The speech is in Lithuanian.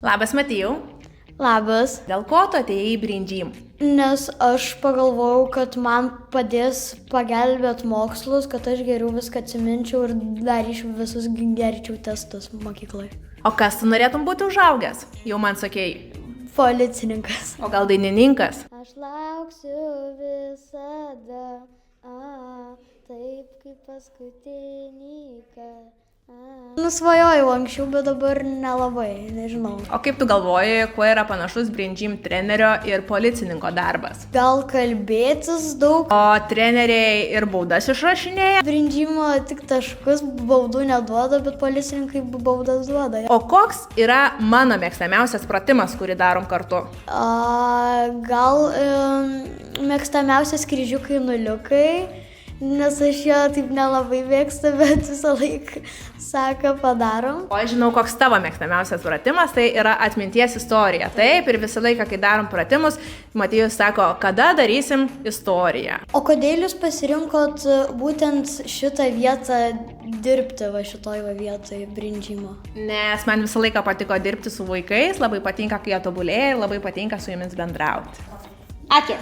Labas, Matijau. Labas, Dėl ko tu atėjai į Brindžym? nes aš pagalvojau, kad man padės pagelbėti mokslus, kad aš geriau viską atsiminčiau ir daryčiau visus geričiau testus mokyklai. O kas tu norėtum būti užaugęs? Jau man sakei. Policininkas. O gal dainininkas? Aš lauksiu visada, taip kaip paskutinį kartą. Nusvajojau anksčiau, bet dabar nelabai, nežinau. O kaip tu galvoji, kuo yra panašus Brindžym trenerio ir policininko darbas? Gal kalbėtis daug. O treneriai ir baudas išrašinėja? Brindžymo tik taškus baudų neduoda, bet policininkai baudas duoda. O koks yra mano mėgstamiausias pratimas, kurį darom kartu? Gal mėgstamiausias kryžiukai nuliukai, nes aš jo taip nelabai mėgstu, bet visą laiką sako padarom. O aš žinau, koks tavo mėgstamiausias pratimas, tai yra atminties istorija. Taip, ir visą laiką, kai darom pratimus, Matijus sako, kada darysim istoriją. O kodėl jūs pasirinkot būtent šitą vietą dirbti, va šitoj va vietoj Brindžymo? Nes man visą laiką patiko dirbti su vaikais, labai patinka, kai jie tobulėja ir labai patinka su jumis bendrauti. Ačiū.